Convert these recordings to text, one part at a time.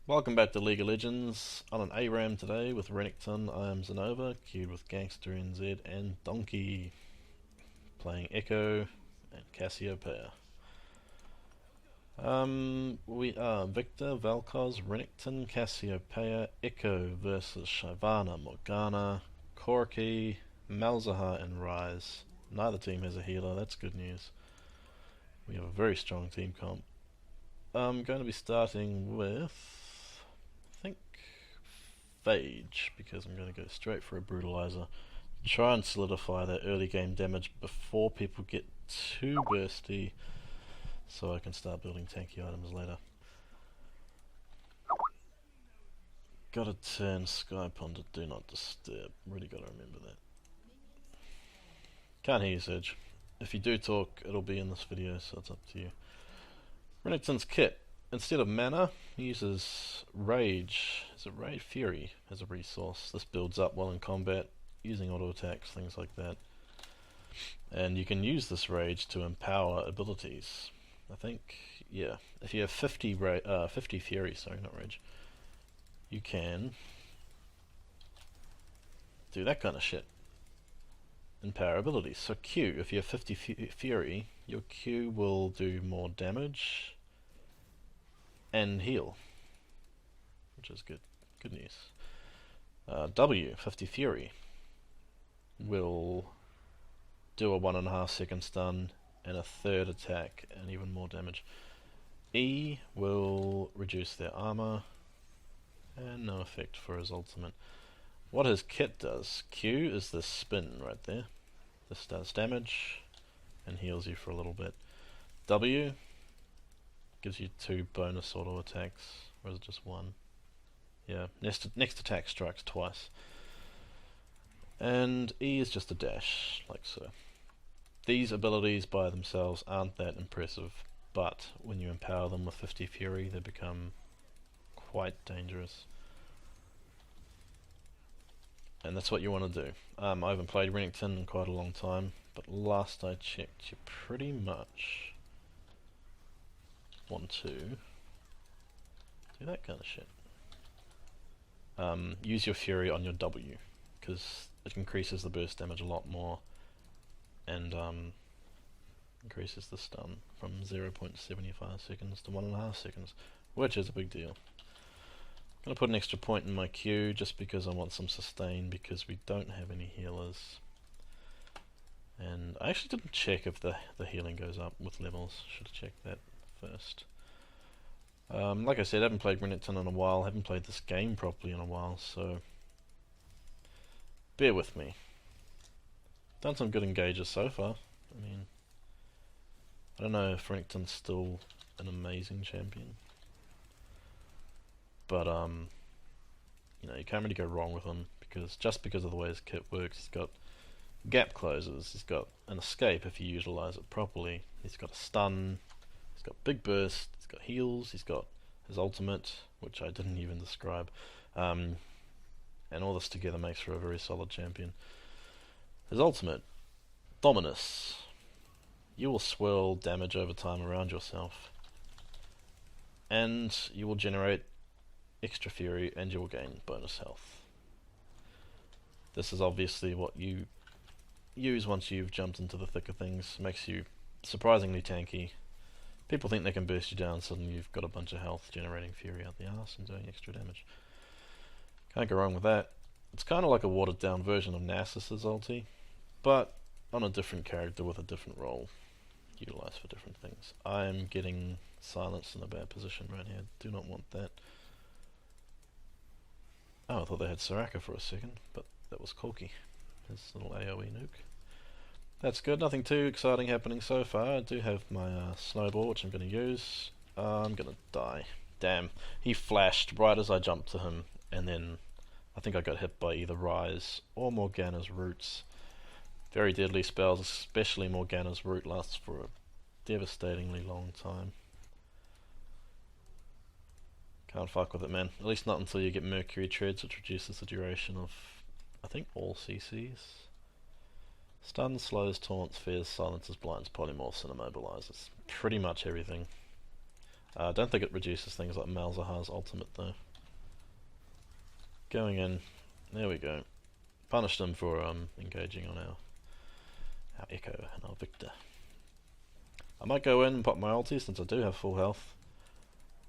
Welcome back to League of Legends. On an ARAM today with Renekton, I am Zenova, queued with Gangster NZ and Donkey, playing Echo and Cassiopeia. We are Victor, Valkos, Renekton, Cassiopeia, Echo versus Shyvana, Morgana, Corki, Malzahar and Ryze. Neither team has a healer, that's good news. We have a very strong team comp. I'm going to be starting with, I think, Phage, because I'm going to go straight for a Brutalizer. Try and solidify that early game damage before people get too bursty, so I can start building tanky items later. Gotta turn Skypon to Do Not Disturb, really gotta remember that. Can't hear you, Serge. If you do talk, it'll be in this video, so it's up to you. Renekton's kit. Instead of mana, he uses Rage. Is it Rage? Fury as a resource. This builds up while in combat, using auto attacks, things like that. And you can use this Rage to empower abilities. I think, yeah. If you have 50 Fury, sorry, not Rage, you can do that kind of shit. Empower abilities. So Q, if you have 50 Fury, your Q will do more damage and heal, which is good. Good news. W, 50 Fury, will do a 1.5 second stun and a third attack and even more damage. E will reduce their armor and no effect for his ultimate. What his kit does, Q is this spin right there. This does damage and heals you for a little bit. W gives you 2 bonus auto attacks, or is it just 1? Yeah, next attack strikes twice. And E is just a dash, like so. These abilities by themselves aren't that impressive, but when you empower them with 50 Fury, they become quite dangerous. And that's what you want to do. I haven't played Renekton in quite a long time, but last I checked, you pretty much want to do that kind of shit. Use your Fury on your W, because it increases the burst damage a lot more, and increases the stun from 0.75 seconds to 1.5 seconds, which is a big deal. I'm going to put an extra point in my Q just because I want some sustain, because we don't have any healers. And I actually didn't check if the healing goes up with levels. Should have checked that first. Like I said, I haven't played Renekton in a while, haven't played this game properly in a while, so bear with me. Done some good engages so far. I mean, I don't know if Renekton's still an amazing champion, but you know, you can't really go wrong with him, because just because of the way his kit works. He's got gap closes, he's got an escape if you utilize it properly, he's got a stun, he's got big burst, he's got heals, he's got his ultimate, which I didn't even describe, and all this together makes for a very solid champion. His ultimate, Dominus. You will swirl damage over time around yourself, and you will generate extra Fury, and you will gain bonus health. This is obviously what you use once you've jumped into the thick of things. Makes you surprisingly tanky. People think they can burst you down, suddenly you've got a bunch of health generating Fury out the arse and doing extra damage. Can't go wrong with that. It's kind of like a watered down version of Nasus's ulti, but on a different character with a different role, utilized for different things. I am getting silenced in a bad position right here. Do not want that. Oh, I thought they had Soraka for a second, but that was Corki, his little AoE nuke. That's good, nothing too exciting happening so far. I do have my snowball, which I'm going to use. I'm going to die. Damn, he flashed right as I jumped to him, and then I think I got hit by either Ryze or Morgana's roots. Very deadly spells, especially Morgana's root lasts for a devastatingly long time. Can't fuck with it, man. At least not until you get Mercury Treads, which reduces the duration of, I think, all CCs. Stuns, slows, taunts, fears, silences, blinds, polymorphs, and immobilizes. Pretty much everything. I don't think it reduces things like Malzahar's ultimate though. Going in, there we go. Punished him for engaging on our Echo and our Victor. I might go in and pop my ulti since I do have full health.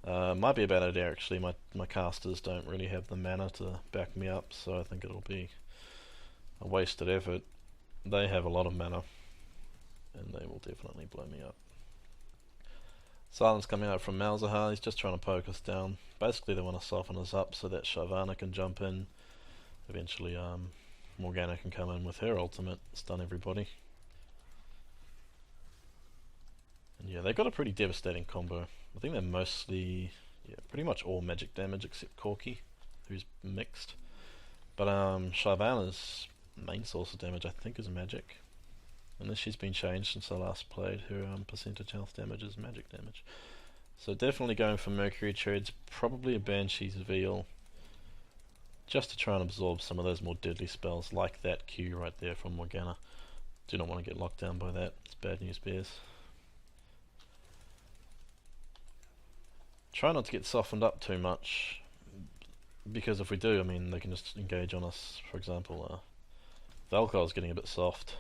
Might be a bad idea actually, my casters don't really have the mana to back me up, so I think it'll be a wasted effort. They have a lot of mana, and they will definitely blow me up. Silence coming out from Malzahar, he's just trying to poke us down. Basically they want to soften us up so that Shyvana can jump in. Eventually Morgana can come in with her ultimate, stun everybody. And yeah, they've got a pretty devastating combo. I think they're mostly, yeah, pretty much all magic damage except Corki, who's mixed. But Shyvana's main source of damage I think is magic. Unless she's been changed since I last played, her percentage health damage is magic damage. So definitely going for Mercury Treads, probably a Banshee's Veil, just to try and absorb some of those more deadly spells, like that Q right there from Morgana. Do not want to get locked down by that, it's bad news bears. Try not to get softened up too much, because if we do, I mean, they can just engage on us. For example, Valkyr's getting a bit soft.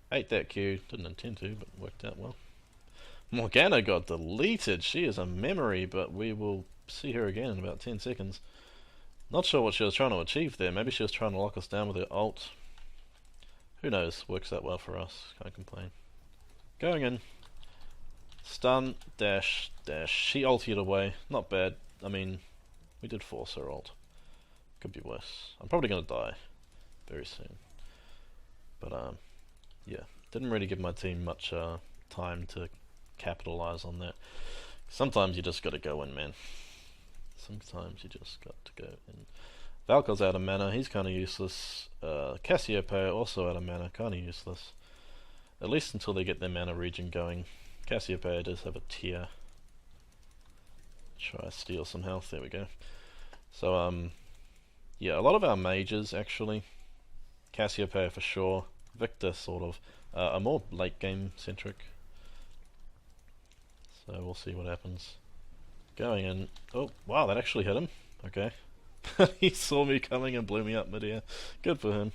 Ate that Q, didn't intend to, but worked out well. Morgana got deleted, she is a memory, but we will see her again in about 10 seconds. Not sure what she was trying to achieve there, maybe she was trying to lock us down with her ult. Who knows, works out well for us, can't complain. Going in. Stun, dash, dash, she ulted away, not bad, I mean, we did force her ult. Could be worse. I'm probably going to die very soon. But yeah, didn't really give my team much time to capitalize on that. Sometimes you just gotta go in, man. Sometimes you just got to go in. Valkyr's out of mana, he's kinda useless. Cassiopeia also out of mana, kinda useless. At least until they get their mana regen going. Cassiopeia does have a tier. Try to steal some health, there we go. So yeah, a lot of our mages actually. Cassiopeia for sure. Victor sort of are more late game centric, so we'll see what happens. Going in, oh wow, that actually hit him. Okay. He saw me coming and blew me up mid-air. Good for him.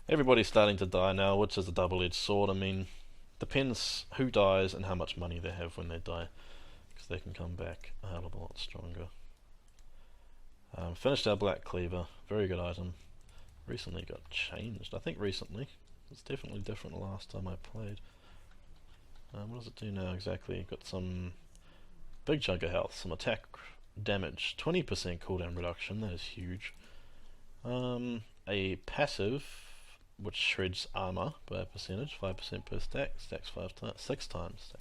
Everybody's starting to die now, which is a double-edged sword. I mean, depends who dies and how much money they have when they die, because they can come back a hell of a lot stronger. Finished our Black Cleaver, very good item. Recently got changed, I think recently. It's definitely different the last time I played. What does it do now exactly? Got some big chunk of health, some attack damage, 20% cooldown reduction, that is huge. A passive which shreds armor by a percentage, 5% per stack, stacks 6 times,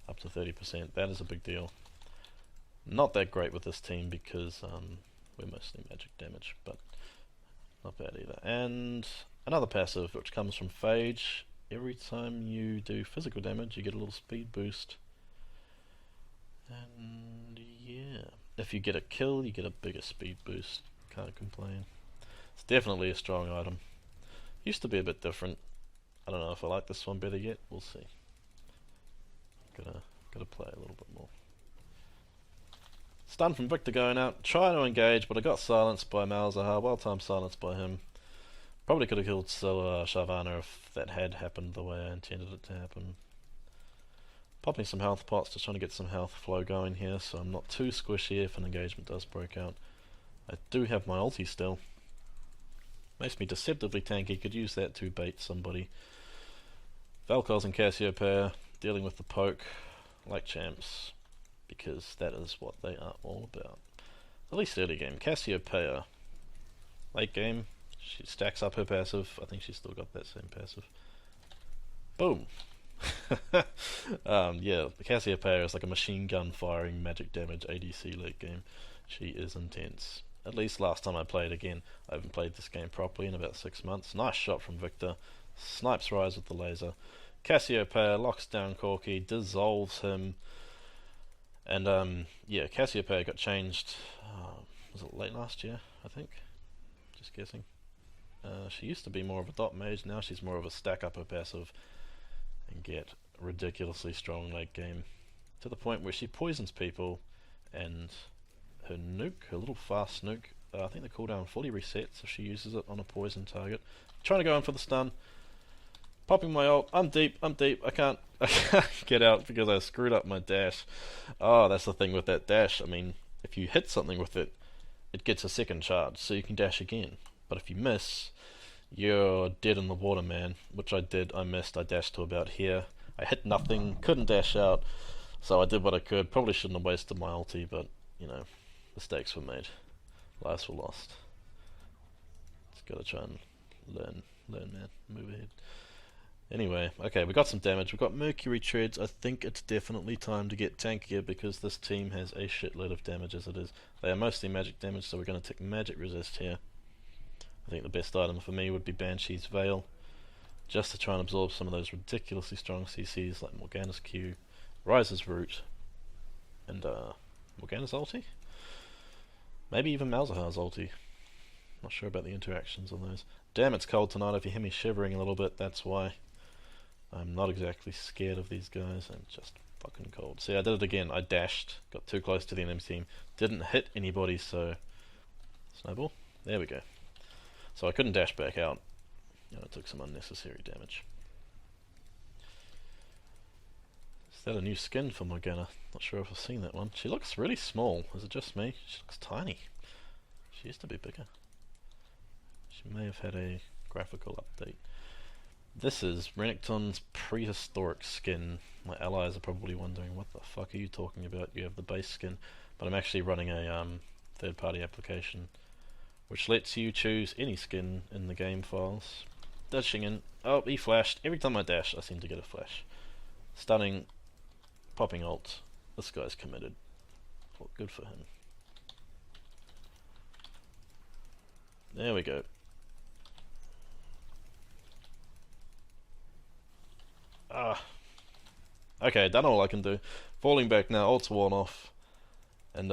up to 30%, that is a big deal. Not that great with this team because we're mostly magic damage, but not bad either. And another passive which comes from Phage. Every time you do physical damage you get a little speed boost. And yeah, if you get a kill you get a bigger speed boost. Can't complain. It's definitely a strong item. Used to be a bit different. I don't know if I like this one better yet. We'll see. Gotta play a little bit more. Stun from Victor going out, trying to engage, but I got silenced by Malzahar, well-timed silence by him. Probably could have killed Shyvana if that had happened the way I intended it to happen. Popping some health pots, just trying to get some health flow going here, so I'm not too squishy if an engagement does break out. I do have my ulti still. Makes me deceptively tanky, could use that to bait somebody. Valkyr's and Cassiopeia, dealing with the poke, like champs. Because that is what they are all about. At least early game. Cassiopeia, late game, she stacks up her passive. I think she's still got that same passive. Boom! Yeah, the Cassiopeia is like a machine gun firing magic damage ADC late game. She is intense. At least last time I played again. I haven't played this game properly in about 6 months. Nice shot from Victor. Snipes Rise with the laser. Cassiopeia locks down Corki, dissolves him. And yeah, Cassiopeia got changed, was it late last year, I think? Just guessing. She used to be more of a dot mage, now she's more of a stack up her passive and get ridiculously strong late game, to the point where she poisons people, and her nuke, her little fast nuke, I think the cooldown fully resets if she uses it on a poison target. Trying to go in for the stun, popping my ult. I'm deep. I can't get out because I screwed up my dash. Oh, that's the thing with that dash. I mean, if you hit something with it, it gets a second charge, so you can dash again. But if you miss, you're dead in the water, man. Which I did. I missed. I dashed to about here. I hit nothing. Couldn't dash out. So I did what I could. Probably shouldn't have wasted my ulti, but you know, mistakes were made. Lives were lost. Just gotta try and learn, man. Move ahead. Anyway, okay, we got some damage. We've got Mercury Treads. I think it's definitely time to get tankier because this team has a shitload of damage as it is. They are mostly magic damage, so we're going to take magic resist here. I think the best item for me would be Banshee's Veil, just to try and absorb some of those ridiculously strong CCs like Morgana's Q, Ryze's Root, and Morgana's ulti? Maybe even Malzahar's ulti. Not sure about the interactions on those. Damn, it's cold tonight. If you hear me shivering a little bit, that's why. I'm not exactly scared of these guys. I'm just fucking cold. See, I did it again. I dashed, got too close to the enemy team, didn't hit anybody, so... Snowball? There we go. So I couldn't dash back out. You know, I took some unnecessary damage. Is that a new skin for Morgana? Not sure if I've seen that one. She looks really small. Is it just me? She looks tiny. She used to be bigger. She may have had a graphical update. This is Renekton's prehistoric skin. My allies are probably wondering, what the fuck are you talking about? You have the base skin. But I'm actually running a third-party application which lets you choose any skin in the game files. Dashing in. Oh, he flashed. Every time I dash, I seem to get a flash. Stunning. Popping ult. This guy's committed. Well, good for him. There we go. Okay, done all I can do. Falling back now, ult's worn off. And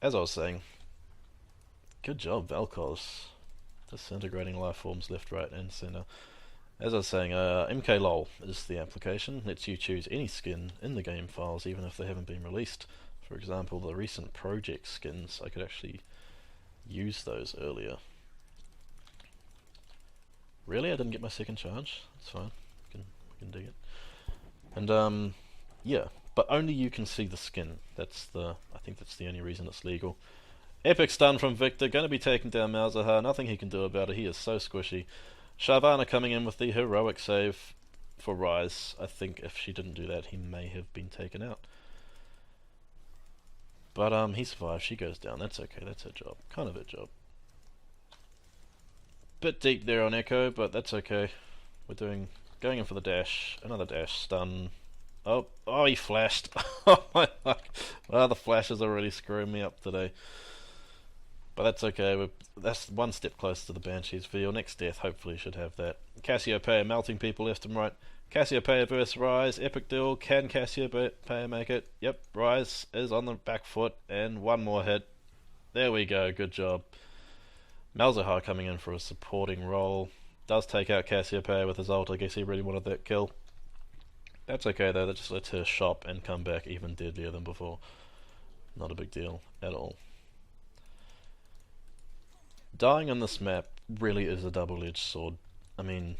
as I was saying, good job, Vel'Koz. Disintegrating life forms left, right, and center. As I was saying, MKLOL is the application. Lets you choose any skin in the game files, even if they haven't been released. For example, the recent project skins, I could actually use those earlier. Really? I didn't get my second charge? That's fine. We can dig it. And yeah, but only you can see the skin. I think that's the only reason it's legal. Epic stun from Victor, going to be taking down Malzahar. Nothing he can do about it. He is so squishy. Shyvana coming in with the heroic save for Ryze. I think if she didn't do that, he may have been taken out. But he survived. She goes down. That's okay. That's her job. Kind of her job. Bit deep there on Echo, but that's okay. We're going in for the dash. Another dash stun. Oh, he flashed. Oh my fuck. Well, the flashes are really screwing me up today. But that's okay. That's one step closer to the Banshees. For your next death, hopefully you should have that. Cassiopeia melting people left and right. Cassiopeia versus Ryze. Epic duel. Can Cassiopeia make it? Yep. Ryze is on the back foot. And one more hit. There we go. Good job. Malzahar coming in for a supporting role. Does take out Cassiopeia with his ult. I guess he really wanted that kill. That's okay though. That just lets her shop and come back even deadlier than before. Not a big deal at all. Dying on this map really is a double-edged sword. I mean,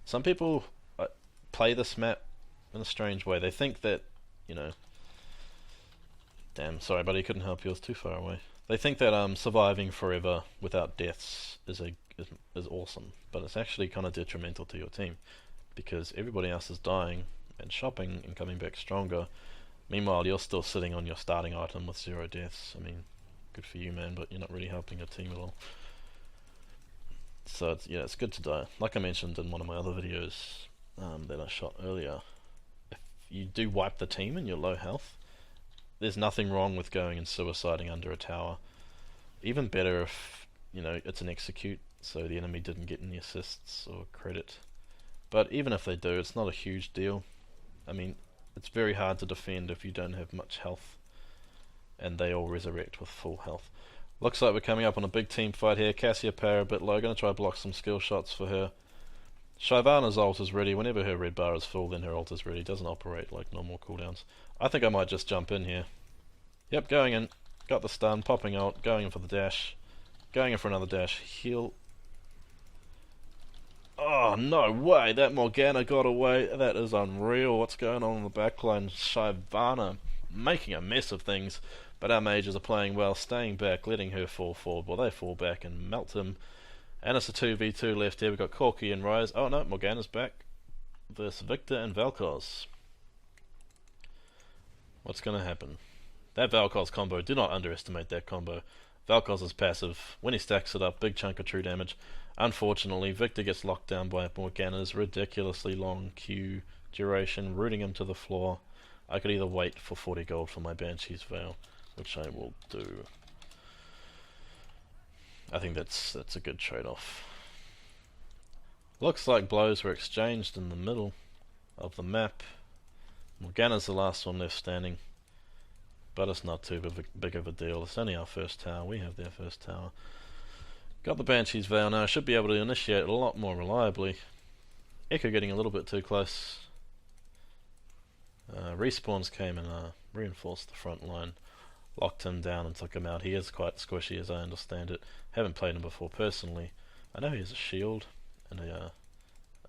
some people play this map in a strange way. They think that, you know... Damn, sorry buddy, couldn't help you, I was too far away. They think that surviving forever without deaths is awesome, but it's actually kind of detrimental to your team, because everybody else is dying and shopping and coming back stronger. Meanwhile, you're still sitting on your starting item with 0 deaths. I mean, good for you, man, but you're not really helping your team at all. So it's good to die. Like I mentioned in one of my other videos that I shot earlier, if you do wipe the team and you're low health, there's nothing wrong with going and suiciding under a tower. Even better if, it's an execute, so the enemy didn't get any assists or credit. But even if they do, it's not a huge deal. I mean, it's very hard to defend if you don't have much health, and they all resurrect with full health. Looks like we're coming up on a big team fight here. Cassiopeia a bit low, gonna try to block some skill shots for her. Shyvana's ult is ready. Whenever her red bar is full, then her ult is ready. It doesn't operate like normal cooldowns. I think I might just jump in here. Yep, going in. Got the stun, popping ult, going in for the dash. Going in for another dash. Heal. Oh, no way! That Morgana got away. That is unreal. What's going on in the backline? Shyvana making a mess of things. But our mages are playing well, staying back, letting her fall forward. Well, they fall back and melt him. And it's a 2v2 left here. We've got Corki and Rise. Oh no, Morgana's back. Versus Victor and Valkos. What's going to happen? That Valkos combo, do not underestimate that combo. Valkos is passive. When he stacks it up, big chunk of true damage. Unfortunately, Victor gets locked down by Morgana's ridiculously long Q duration, rooting him to the floor. I could either wait for 40 gold for my Banshee's Veil, which I will do. I think that's a good trade-off. Looks like blows were exchanged in the middle of the map. Morgana's the last one left standing, but it's not too big of a deal. It's only our first tower. We have their first tower. Got the Banshee's Veil now. Should be able to initiate it a lot more reliably. Echo getting a little bit too close. Respawns came and reinforced the front line. Locked him down and took him out. He is quite squishy as I understand it. Haven't played him before personally. I know he has a shield and a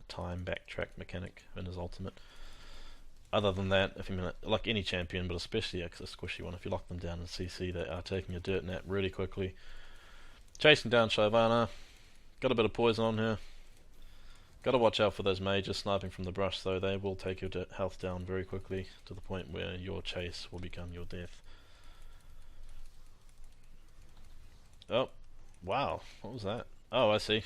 time backtrack mechanic in his ultimate. Other than that, if you like any champion, but especially a squishy one, if you lock them down in CC, they are taking a dirt nap really quickly. Chasing down Shyvana. Got a bit of poison on her. Got to watch out for those mages sniping from the brush though. They will take your health down very quickly to the point where your chase will become your death. Oh, wow, what was that? Oh, I see.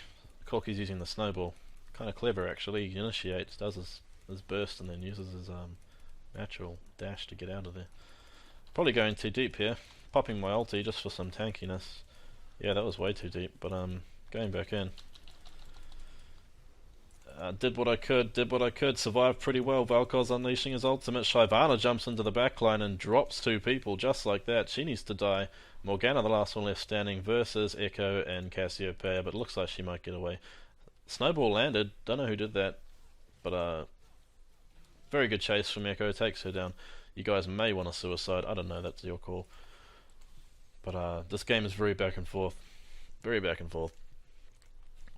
Corki's using the snowball. Kind of clever actually. He initiates, does his burst, and then uses his natural dash to get out of there. Probably going too deep here. Popping my ulti just for some tankiness. Yeah, that was way too deep, but going back in. Did what I could, survived pretty well. Valkos unleashing his ultimate. Shyvana jumps into the backline and drops two people just like that. She needs to die. Morgana, the last one left standing, versus Echo and Cassiopeia, but it looks like she might get away. Snowball landed, don't know who did that, but very good chase from Echo, takes her down. You guys may want a suicide, I don't know, that's your call. But this game is very back and forth. Very back and forth.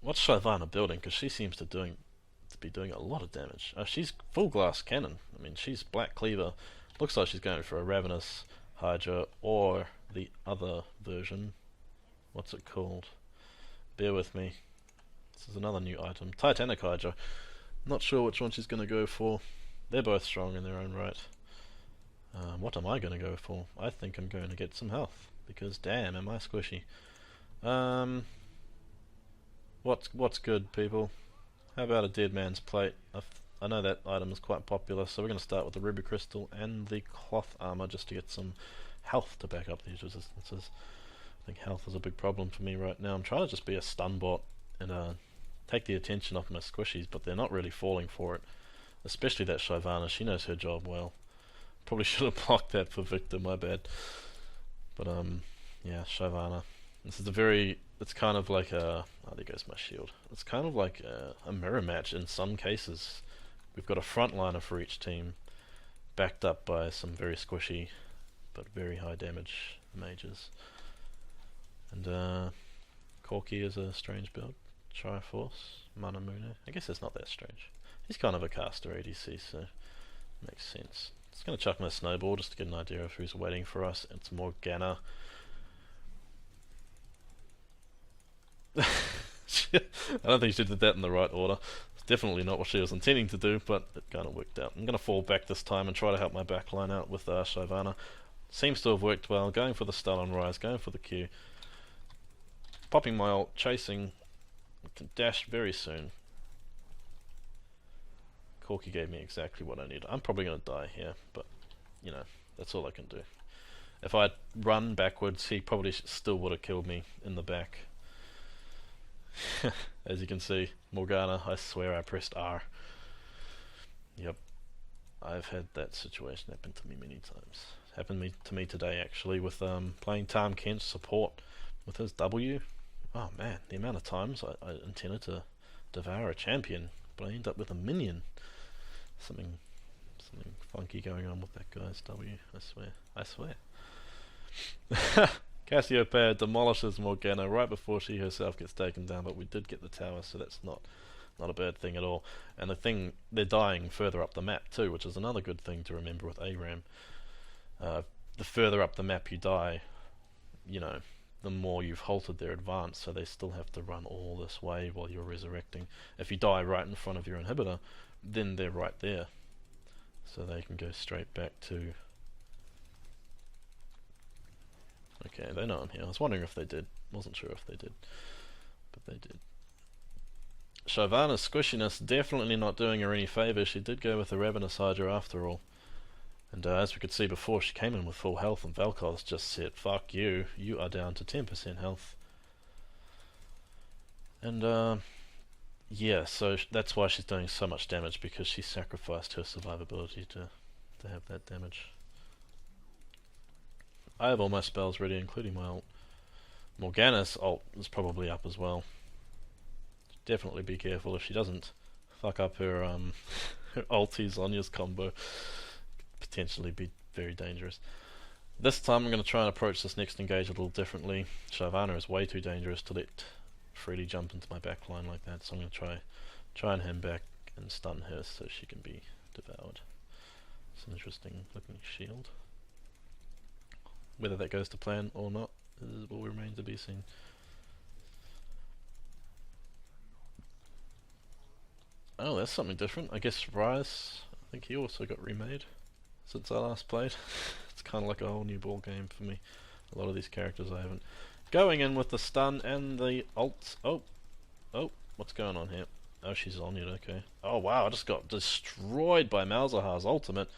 What's Shyvana building? Because she seems to be doing a lot of damage. She's full glass cannon. I mean, she's Black Cleaver. Looks like she's going for a Ravenous Hydra or the other version. What's it called? Bear with me. This is another new item. Titanic Hydra. Not sure which one she's going to go for. They're both strong in their own right. What am I going to go for? I think I'm going to get some health. Because damn, am I squishy. What's good, people? How about a Dead Man's Plate? I know that item is quite popular, so we're going to start with the Ruby Crystal and the Cloth Armor just to get some health to back up these resistances. I think health is a big problem for me right now. I'm trying to just be a stun bot and take the attention off my squishies, but they're not really falling for it. Especially that Shyvana, she knows her job well. Probably should have blocked that for Victor, my bad. But yeah, Shyvana. This is it's kind of like a, oh there goes my shield. It's kind of like a mirror match in some cases. We've got a frontliner for each team, backed up by some very squishy, but very high damage mages. And Corki is a strange build. Triforce, Manamune. I guess it's not that strange. He's kind of a caster ADC, so it makes sense. Just gonna chuck my snowball just to get an idea of who's waiting for us. It's Morgana. I don't think she did that in the right order. It's definitely not what she was intending to do, but it kind of worked out. I'm going to fall back this time and try to help my backline out with Shyvana. Seems to have worked well. Going for the stun on Rise, going for the Q. Popping my ult, chasing. Can dash very soon. Corki gave me exactly what I need. I'm probably going to die here, but, you know, that's all I can do. If I'd run backwards, he probably still would have killed me in the back. As you can see, Morgana, I swear I pressed R. Yep, I've had that situation happen to me many times. Happened to me today actually with playing Tam Kent's support with his W. Oh man, the amount of times I intended to devour a champion but I end up with a minion. Something funky going on with that guy's W, I swear. I swear. Cassiopeia demolishes Morgana right before she herself gets taken down, but we did get the tower, so that's not a bad thing at all. And the thing, they're dying further up the map too, which is another good thing to remember with ARAM. The further up the map you die, you know, the more you've halted their advance, so they still have to run all this way while you're resurrecting. If you die right in front of your inhibitor, then they're right there. So they can go straight back to... Okay, they know I'm here. I was wondering if they did. Wasn't sure if they did. But they did. Shyvana's squishiness definitely not doing her any favours. She did go with the Ravenous Hydra after all. And as we could see before, she came in with full health, and Vel'Koz just said, fuck you, you are down to 10% health. And yeah, so that's why she's doing so much damage, because she sacrificed her survivability to have that damage. I have all my spells ready, including my ult. Morgana's ult is probably up as well. Definitely be careful if she doesn't fuck up her her ulti Zhonya's combo. Potentially be very dangerous. This time I'm going to try and approach this next engage a little differently. Shyvana is way too dangerous to let freely jump into my backline like that, so I'm going to try and hand back and stun her so she can be devoured. It's an interesting looking shield. Whether that goes to plan or not will remain to be seen. Oh, that's something different. I guess Ryze, I think he also got remade since I last played. It's kind of like a whole new ball game for me. A lot of these characters I haven't. Going in with the stun and the ult. Oh, what's going on here? Oh, she's on it, okay. Oh wow, I just got destroyed by Malzahar's ultimate.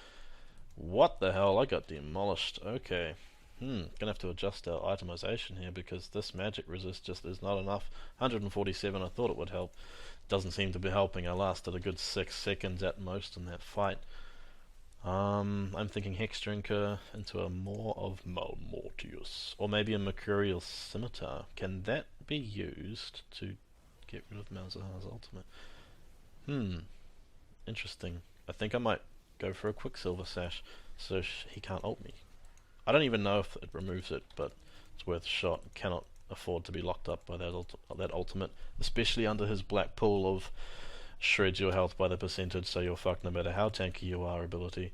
What the hell, I got demolished. Okay. Gonna have to adjust our itemization here, because this magic resist just is not enough. 147, I thought it would help. Doesn't seem to be helping. I lasted a good 6 seconds at most in that fight. I'm thinking Hex Drinker into a Maw of Mortius, or maybe a Mercurial Scimitar. Can that be used to get rid of Malzahar's ultimate? Interesting. I think I might go for a Quicksilver Sash, so he can't ult me. I don't even know if it removes it, but it's worth a shot. Cannot afford to be locked up by that ultimate, especially under his black pool of shreds your health by the percentage, so you're fucked no matter how tanky you are ability.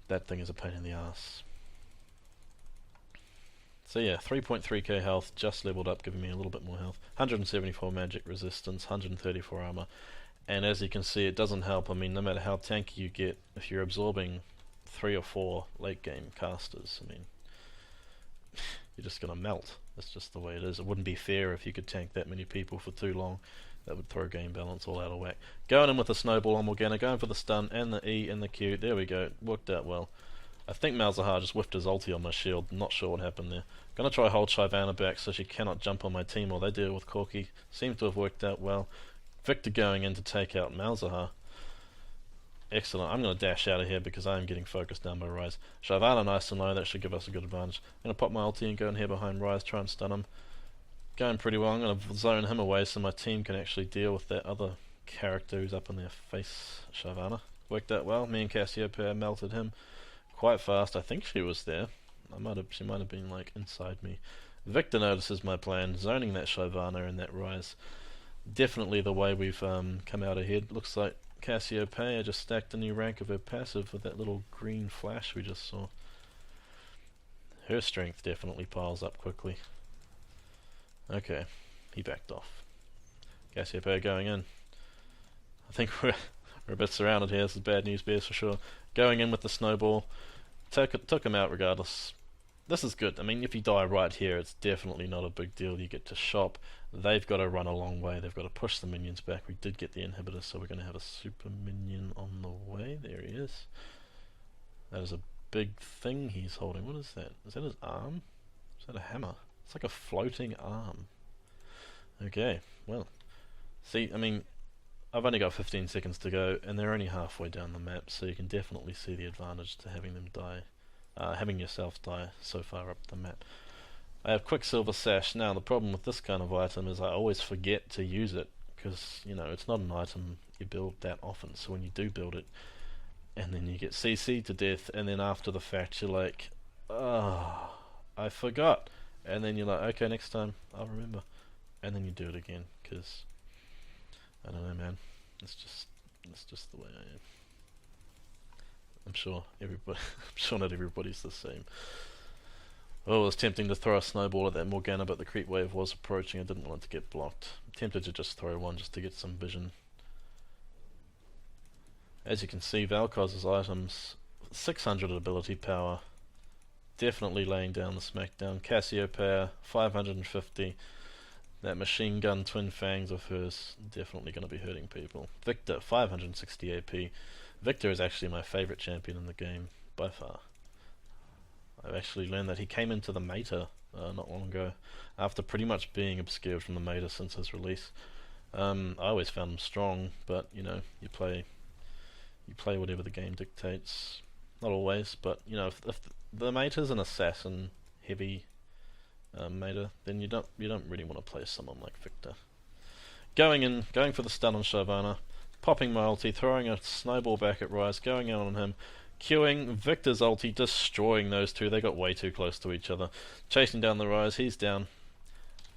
That thing is a pain in the ass. So yeah, 3.3k health, just leveled up, giving me a little bit more health. 174 magic resistance, 134 armor, and as you can see, it doesn't help. I mean, no matter how tanky you get, if you're absorbing 3 or 4 late game casters, I mean, you're just gonna melt. That's just the way it is. It wouldn't be fair if you could tank that many people for too long. That would throw game balance all out of whack. Going in with the snowball on Morgana, going for the stun and the E and the Q. There we go. Worked out well. I think Malzahar just whiffed his ulti on my shield. Not sure what happened there. Gonna try hold Shyvana back so she cannot jump on my team while they deal with Corki. Seems to have worked out well. Victor going in to take out Malzahar. Excellent. I'm going to dash out of here because I am getting focused down by Ryze. Shyvana nice and low. That should give us a good advantage. I'm going to pop my ulti and go in here behind Ryze, try and stun him. Going pretty well. I'm going to zone him away so my team can actually deal with that other character who's up in their face, Shyvana. Worked out well. Me and Cassiopeia melted him quite fast. I think she was there. She might have been like inside me. Victor notices my plan, zoning that Shyvana and that Ryze. Definitely the way we've come out ahead. Looks like Cassiopeia just stacked a new rank of her passive with that little green flash we just saw. Her strength definitely piles up quickly. Okay, he backed off. Cassiopeia going in. I think we're a bit surrounded here. This is bad news bears for sure. Going in with the snowball. Took him out regardless. This is good. I mean, if you die right here, it's definitely not a big deal. You get to shop. They've got to run a long way. They've got to push the minions back. We did get the inhibitor, so we're going to have a super minion on the way. There he is. That is a big thing he's holding. What is that? Is that his arm? Is that a hammer? It's like a floating arm. Okay, well. See, I mean, I've only got 15 seconds to go, and they're only halfway down the map, so you can definitely see the advantage to having them die. Having yourself die so far up the map. I have Quicksilver Sash. Now the problem with this kind of item is I always forget to use it because, you know, it's not an item you build that often. So when you do build it, and then you get CC'd to death, and then after the fact you're like, oh, I forgot. And then you're like, okay, next time I'll remember. And then you do it again, because, I don't know, man. It's just the way I am. I'm sure everybody, I'm sure not everybody's the same. Oh, it was tempting to throw a snowball at that Morgana, but the creep wave was approaching. I didn't want it to get blocked. I'm tempted to just throw one just to get some vision. As you can see, Valkoz's items, 600 ability power, definitely laying down the smackdown. Cassiopeia, 550. That machine gun twin fangs of hers, definitely going to be hurting people. Victor, 560 AP. Victor is actually my favourite champion in the game, by far. I've actually learned that he came into the meta not long ago, after pretty much being obscured from the meta since his release. I always found him strong, but, you know, you play whatever the game dictates. Not always, but, you know, if the meta's an assassin heavy meta, then you don't really want to play someone like Victor. Going for the stun on Shyvana, popping my ulti, throwing a snowball back at Ryze, going out on him, queuing Victor's ulti, destroying those two. They got way too close to each other. Chasing down the Ryze, he's down.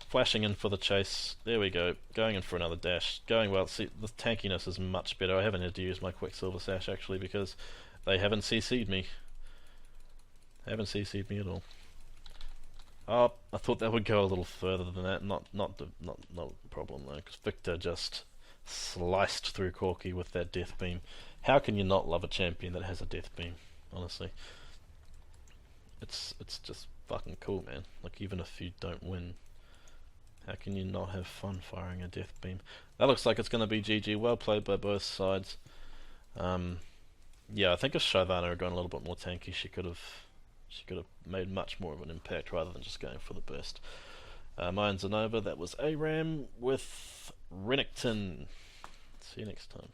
Flashing in for the chase. There we go. Going in for another dash. Going well. See, the tankiness is much better. I haven't had to use my Quicksilver Sash actually because they haven't CC'd me. They haven't CC'd me at all. Oh, I thought that would go a little further than that. Not a problem though, because Victor just sliced through Corki with that death beam. How can you not love a champion that has a death beam? Honestly, it's just fucking cool, man. Like, even if you don't win, how can you not have fun firing a death beam? That looks like it's going to be GG. Well played by both sides. Yeah, I think if Shyvana had gone a little bit more tanky, she could have made much more of an impact rather than just going for the burst. Mine's Zenova. That was ARAM with Renekton. See you next time.